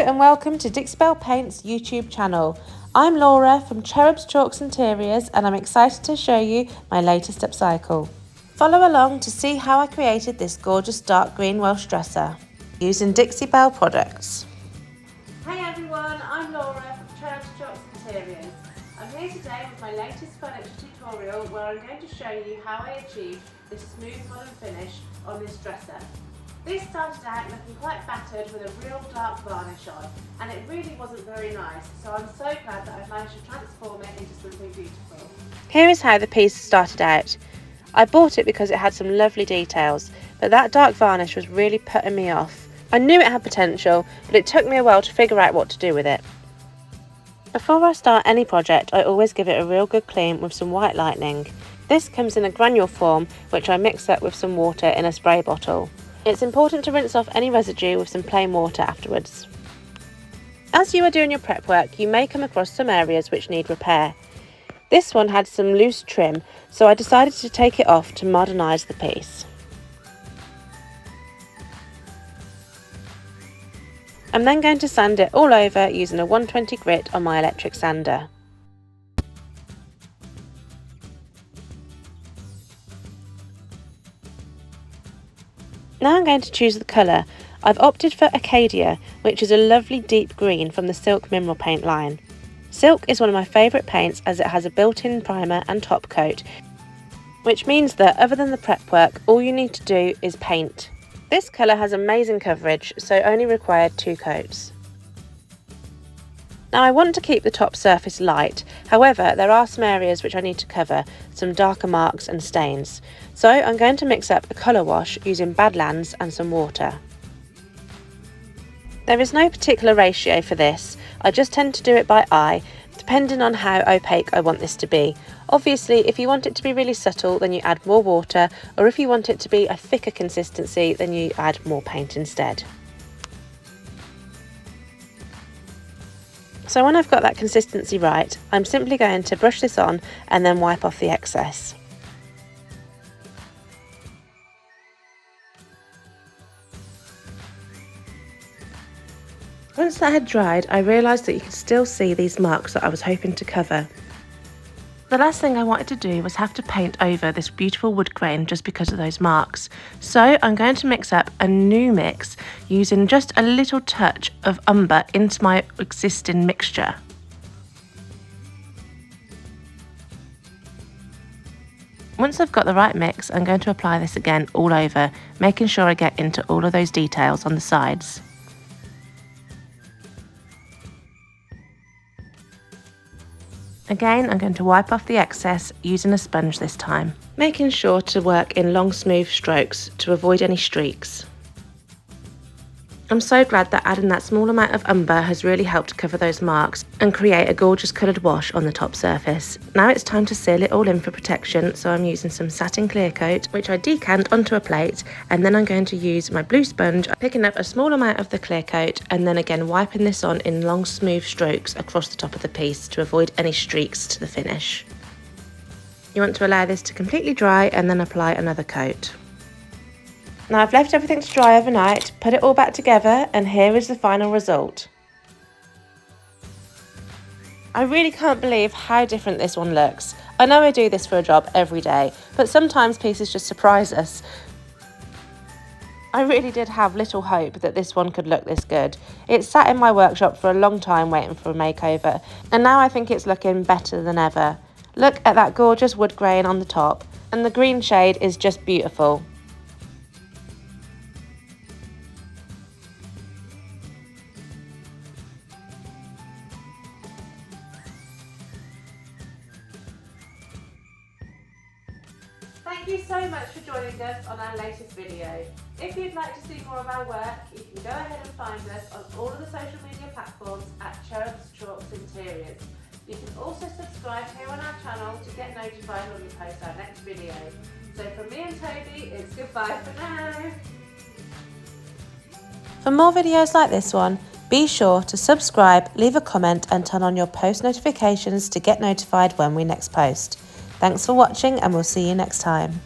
and welcome to Dixie Belle Paint's YouTube channel. I'm Laura from Cherubs, Chalks Interiors and I'm excited to show you my latest upcycle. Follow along to see how I created this gorgeous dark green Welsh dresser using Dixie Belle products. Hey everyone, I'm Laura from Cherubs, Chalks Interiors. I'm here today with my latest furniture tutorial where I'm going to show you how I achieved this smooth modern finish on this dresser. This started out looking quite battered with a real dark varnish on, and it really wasn't very nice, so I'm so glad that I've managed to transform it into something beautiful. Here is how the piece started out. I bought it because it had some lovely details, but that dark varnish was really putting me off. I knew it had potential, but it took me a while to figure out what to do with it. Before I start any project, I always give it a real good clean with some white lightning. This comes in a granule form, which I mix up with some water in a spray bottle. It's important to rinse off any residue with some plain water afterwards. As you are doing your prep work, you may come across some areas which need repair. This one had some loose trim, so I decided to take it off to modernise the piece. I'm then going to sand it all over using a 120 grit on my electric sander. Now I'm going to choose the colour. I've opted for Acadia, which is a lovely deep green from the Silk mineral paint line. Silk is one of my favourite paints as it has a built-in primer and top coat, which means that other than the prep work, all you need to do is paint. This colour has amazing coverage, so only required 2 coats. Now I want to keep the top surface light, however there are some areas which I need to cover, some darker marks and stains. So I'm going to mix up a colour wash using Badlands and some water. There is no particular ratio for this, I just tend to do it by eye, depending on how opaque I want this to be. Obviously if you want it to be really subtle then you add more water, or if you want it to be a thicker consistency then you add more paint instead. So when I've got that consistency right, I'm simply going to brush this on and then wipe off the excess. Once that had dried, I realised that you could still see these marks that I was hoping to cover. The last thing I wanted to do was have to paint over this beautiful wood grain just because of those marks. So I'm going to mix up a new mix using just a little touch of Umber into my existing mixture. Once I've got the right mix, I'm going to apply this again all over, making sure I get into all of those details on the sides. Again, I'm going to wipe off the excess using a sponge this time, making sure to work in long smooth strokes to avoid any streaks. I'm so glad that adding that small amount of umber has really helped cover those marks and create a gorgeous coloured wash on the top surface. Now it's time to seal it all in for protection, so I'm using some satin clear coat, which I decant onto a plate, and then I'm going to use my blue sponge, picking up a small amount of the clear coat and then again wiping this on in long smooth strokes across the top of the piece to avoid any streaks to the finish. You want to allow this to completely dry and then apply another coat. Now I've left everything to dry overnight, put it all back together, and here is the final result. I really can't believe how different this one looks. I know I do this for a job every day, but sometimes pieces just surprise us. I really did have little hope that this one could look this good. It sat in my workshop for a long time waiting for a makeover, and now I think it's looking better than ever. Look at that gorgeous wood grain on the top, and the green shade is just beautiful. Thank you so much for joining us on our latest video. If you'd like to see more of our work, you can go ahead and find us on all of the social media platforms at Cherubs, Chalks Interiors. You can also subscribe here on our channel to get notified when we post our next video. So from me and Toby, it's goodbye for now. For more videos like this one, be sure to subscribe, leave a comment and turn on your post notifications to get notified when we next post. Thanks for watching and we'll see you next time.